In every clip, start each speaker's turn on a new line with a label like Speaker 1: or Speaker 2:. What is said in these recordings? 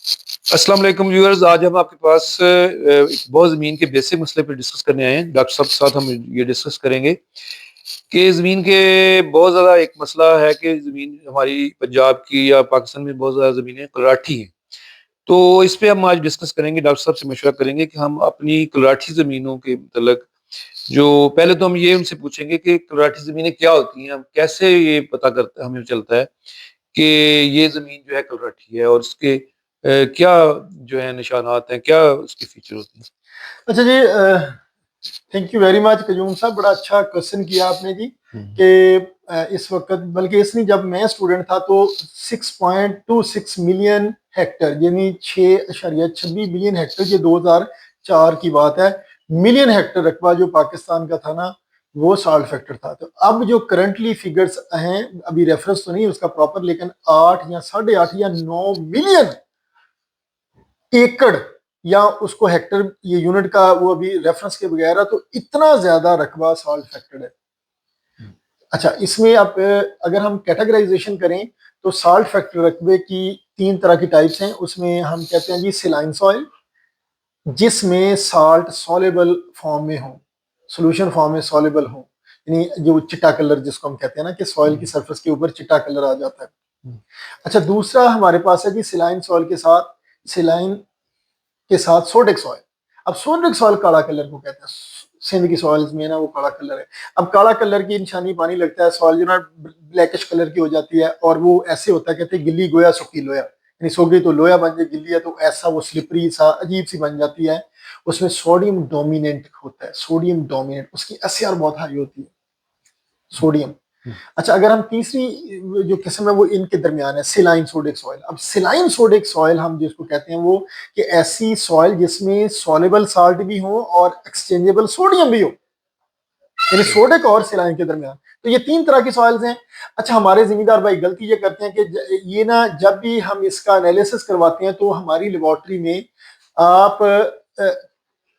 Speaker 1: अस्सलाम वालेकुम व्यूअर्स। आज हम आपके पास एक बहुत ज़मीन के बेसिक मसले पर डिस्कस करने आए हैं। डॉक्टर साहब के साथ हम ये डिस्कस करेंगे कि ज़मीन के बहुत ज़्यादा एक मसला है कि ज़मीन हमारी पंजाब की या पाकिस्तान में बहुत ज़्यादा ज़मीनें कलराठी हैं। तो इस पे हम आज डिस्कस करेंगे, डॉक्टर साहब से मशवरा करेंगे कि हम अपनी कलराठी ज़मीनों के मतलब जो पहले तो हम ये उनसे पूछेंगे कि कलराठी ज़मीनें क्या होती हैं? हम कैसे ये पता करते हमें चलता है कि ये ज़मीन जो है कलराठी है और उसके क्या जो है निशानात हैं, क्या उसके फीचर होते हैं?
Speaker 2: अच्छा जी, thank you very much Qayyum साहब, बड़ा अच्छा क्वेश्चन किया आपने जी।
Speaker 1: हुँ।
Speaker 2: कि इस वक्त बल्कि इसमें जब मैं स्टूडेंट था तो 6.26 मिलियन हेक्टर यानी 6.26 मिलियन हेक्टर, ये 2004 की बात है। मिलियन हेक्टर रकबा जो पाकिस्तान का था ना, वो साल्ट फैक्टर था। तो अब जो करंटली फिगर्स हैं, अभी रेफरेंस तो नहीं उसका प्रॉपर, लेकिन 8 या 8.5 या 9 मिलियन एकड़, या उसको हेक्टर, ये यूनिट का वो अभी रेफरेंस के बगैर है, तो इतना ज्यादा रकबा सॉल्ट फैक्टर है। अच्छा, इसमें आप अगर हम कैटेगराइजेशन करें तो सॉल्ट फैक्टर रकबे की 3 तरह की टाइप्स हैं। उसमें हम कहते हैं जी सिलाइन सॉइल, जिसमें साल्ट सॉलेबल फॉर्म में हो, सोल्यूशन फॉर्म में सॉलेबल हो, यानी जो चिट्टा कलर जिसको हम कहते हैं ना, कि सॉइल की सरफेस के ऊपर चिट्टा कलर आ जाता है। अच्छा, दूसरा हमारे पास है जी सिलाइन सॉइल के साथ, सिलाइन के साथ सोडिक सॉइल। अब सोडिक सॉइल काला कलर को कहते हैं, सिंध की सॉइल्स में ना वो काला कलर है। अब काला कलर की निशानी पानी लगता है, सॉइल जो ना ब्लैकिश कलर की हो जाती है, और वो ऐसे होता है, कहते हैं गिल्ली गोया सूखी लोया, यानी सूखी तो लोया बन जाए, गिल्ली है तो ऐसा वो स्लिपरी सा अजीब सी बन जाती है। उसमें सोडियम डोमिनेंट होता है, सोडियम डोमिनेंट, उसकी एसआर बहुत हाई होती है, सोडियम। अच्छा, अगर हम तीसरी जो किस्म है वो इनके दरमियान है, सिलाइन सोडिक सॉइल। अब सिलाइन सोडिक सॉइल हम जिसको कहते हैं वो, कि ऐसी सॉइल जिसमें सॉलेबल साल्ट भी हो और एक्सचेंजेबल सोडियम भी हो, यानी सोडिक और सिलाइन के दरमियान। तो ये 3 तरह की सॉइल्स हैं। अच्छा, हमारे जिम्मेदार भाई गलती ये करते हैं कि ये ना, जब भी हम इसका एनालिसिस करवाते हैं तो हमारी लेबोरेटरी में आप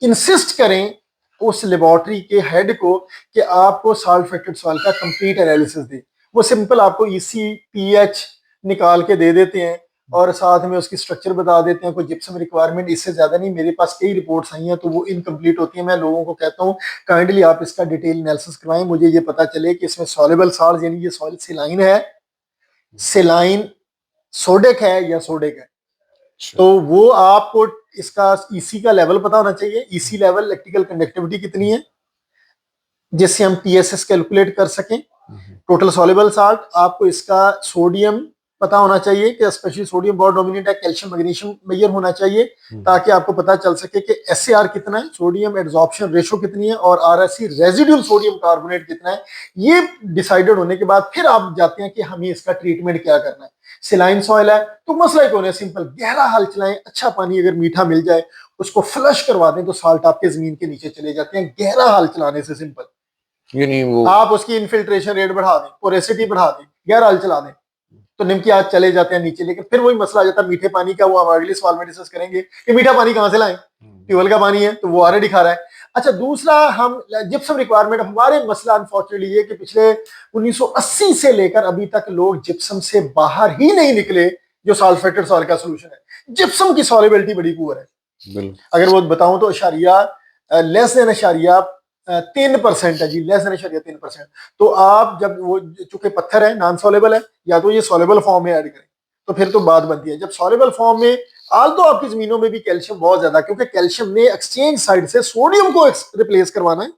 Speaker 2: इंसिस्ट करें उस लेबोरेटरी के हेड को कि आपको सॉल्ट फैक्टेड सॉइल का कंप्लीट एनालिसिस दे। वो सिंपल आपको ईसी पीएच निकाल के दे देते हैं और साथ में उसकी स्ट्रक्चर बता देते हैं, कोई जिप्सम रिक्वायरमेंट इससे ज्यादा नहीं। मेरे पास कई रिपोर्ट्स आई हैं तो वो इनकम्प्लीट होती है। मैं लोगों को कहता हूँ काइंडली आप इसका डिटेल एनालिसिस करवाएं, मुझे ये पता चले कि इसमें सॉलेबल सॉल्ट, यानी ये सॉइल सिलाइन है, सिलाइन सोडिक है या सोडिक है।
Speaker 1: अच्छा।
Speaker 2: तो वो आपको इसका ईसी का लेवल पता होना चाहिए, ईसी लेवल, इलेक्ट्रिकल कंडक्टिविटी कितनी है, जिससे हम पीएसएस कैलकुलेट कर सकें, टोटल सॉल्युबल साल्ट। आपको इसका सोडियम पता होना चाहिए कि स्पेशली सोडियम बहुत डोमिनेंट है, कैल्शियम मैग्नीशियम मेजर होना चाहिए, ताकि आपको पता चल सके कि एसएआर कितना है, सोडियम एड्सॉर्प्शन रेशो कितनी है, और आरएससी रेजिडुअल सोडियम कार्बोनेट कितना है। ये डिसाइडेड होने के बाद फिर आप जाते हैं कि हमें इसका ट्रीटमेंट क्या करना है। सिलाइन सॉइल है तो मसला ही कौन है, सिंपल गहरा हल चलाएं, अच्छा पानी अगर मीठा मिल जाए उसको फ्लश करवा दें तो साल्ट आपके जमीन के नीचे चले जाते हैं, गहरा हल चलाने से। सिंपल
Speaker 1: यानी वो
Speaker 2: आप उसकी इनफिल्ट्रेशन रेट बढ़ा दें, पोरेसिटी बढ़ा दें, गहरा हल चला दें, तो निम्की आज चले जाते हैं नीचे। लेकिन फिर वही मसला आ जाता है मीठे पानी का, वो हम अगले सवाल में डिस्कस करेंगे कि मीठा पानी कहां से लाएं, ट्यूबवेल का पानी है तो वो ऑलरेडी खा रहा है। अच्छा, दूसरा हम जिप्सम रिक्वायरमेंट, हमारे मसला अनफॉर्चुनेटली ये कि पिछले 1980 से लेकर अभी तक लोग जिप्सम से बाहर ही नहीं निकले, जो सल्फेटेड सॉइल का सोल्यूशन है। जिप्सम की सॉल्युबिलिटी बड़ी पुअर है,
Speaker 1: बिल्कुल।
Speaker 2: अगर वो बताऊं तो अशारिया लेस देन अशारिया 3% है जी, लेस देन अशारिया 3%। तो आप जब वो, चूंकि पत्थर है, नॉन सॉलेबल है, या तो ये सॉलेबल फॉर्म में ऐड करें, तो फिर तो बात बनती है। जब सॉलेबल फॉर्म में, आल तो आपकी जमीनों में भी कैल्शियम बहुत ज्यादा, क्योंकि कैल्शियम ने एक्सचेंज साइड से सोडियम को रिप्लेस करवाना है।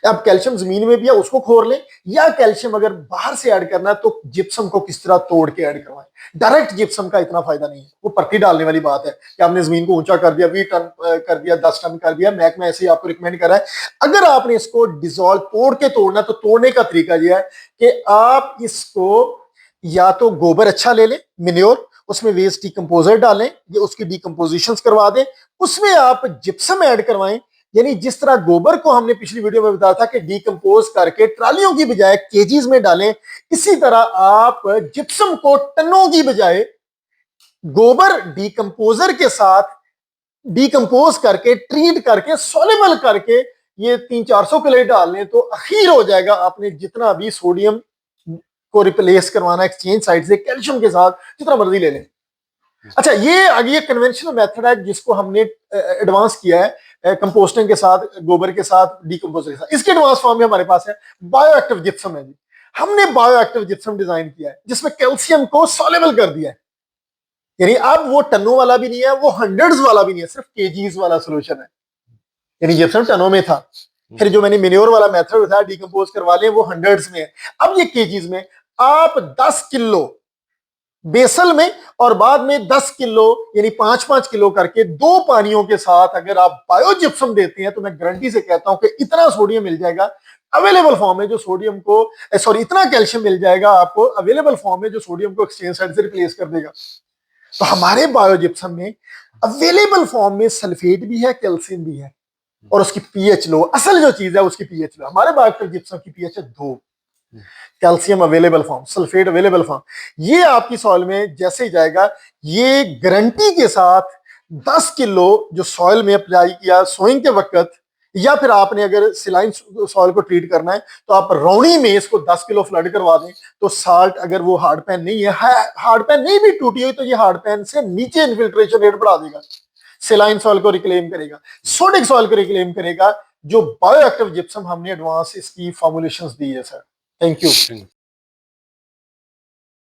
Speaker 2: अब कैल्शियम जमीन में भी है, उसको खोर लें, या कैल्शियम अगर बाहर से ऐड करना है तो जिप्सम को किस तरह तोड़ के ऐड करवाएं। डायरेक्ट जिप्सम का इतना फायदा नहीं है, वो पत्ती डालने वाली बात है कि आपने जमीन को ऊंचा कर दिया, 20 टन कर दिया, 10 टन कर दिया। महकमा ऐसे ही आपको रिकमेंड कर रहा है। अगर आपने इसको डिजोल्व तोड़ के तोड़ना, तो तोड़ने का तरीका यह है कि आप इसको या तो गोबर अच्छा ले लें, मिन्योर, उसमें वेस्ट डिकम्पोजर डालें, या उसकी डिकम्पोजिशन करवा दें, उसमें आप जिप्सम ऐड करवाएं। यानी जिस तरह गोबर को हमने पिछली वीडियो में बताया था कि डिकम्पोज करके ट्रालियों की बजाय केजीज में डालें, इसी तरह आप जिप्सम को टनों की बजाय गोबर डिकम्पोजर के साथ डिकम्पोज करके, ट्रीट करके, सोलेबल करके, ये 300-400 किलो डाल लें, तो अखीर हो जाएगा। आपने जितना भी सोडियम को रिप्लेस करवाना एक्सचेंज साइड से कैल्शियम के साथ, जितना मर्जी ले लें। अच्छा, ये कन्वेंशनल मेथड है जिसको हमने एडवांस किया है कंपोस्टिंग के साथ, गोबर के साथ, डीकंपोजर के साथ। इसके एडवांस फॉर्म में हमारे पास है बायोएक्टिव जिप्सम है जी। हमने बायोएक्टिव जिप्सम डिजाइन किया है जिसमें कैल्शियम को सॉल्युबल कर दिया है, यानी अब वो टनों वाला भी नहीं है, वो हंड्रेड्स वाला भी नहीं है, सिर्फ केजीज वाला सोल्यूशन है। यानी जिप्सम टनों में था, फिर जो मैंने मेन्योर वाला मेथड बताया डिकम्पोज करवा लें, वो हंड्रेड्स में है। अब ये केजीज में आप 10 किलो बेसल में और बाद में 10 किलो यानी 5-5 किलो करके 2 पानियों के साथ अगर आप बायोजिप्सम देते हैं तो मैं गारंटी से कहता हूं कि इतना सोडियम मिल जाएगा अवेलेबल फॉर्म में जो सोडियम को इतना कैल्शियम मिल जाएगा आपको अवेलेबल फॉर्म में जो सोडियम को एक्सचेंज साइड से रिप्लेस कर देगा। तो हमारे बायोजिप्सम में अवेलेबल फॉर्म में सल्फेट भी है, कैल्शियम भी है, और उसकी पीएच लो, असल जो चीज है उसकी पीएच लो। हमारे बायोएक्टिव जिप्सम की पीएच है 2, calcium available form, sulphate available form. ये आपकी सॉइल में जैसे ही जाएगा, ये गारंटी के साथ 10 किलो जो सॉइल में अप्लाई किया सोइंग के वक्त, या फिर आपने अगर सिलाइन सॉइल को ट्रीट करना है तो आप रौनी में इसको 10 किलो फ्लड करवा दें, तो साल्ट अगर वो हार्ड पैन नहीं है, हार्ड पैन नहीं भी टूटी हुई, तो ये हार्ड पैन से नीचे इन्फिल्ट्रेशन रेट बढ़ा देगा, सेलाइन सॉइल को रिक्लेम करेगा, सोडिक सॉइल को रिक्लेम करेगा। जो बायोएक्टिव जिप्सम हमने एडवांस इसकी फॉर्मुलेशंस दी है सर। Thank you.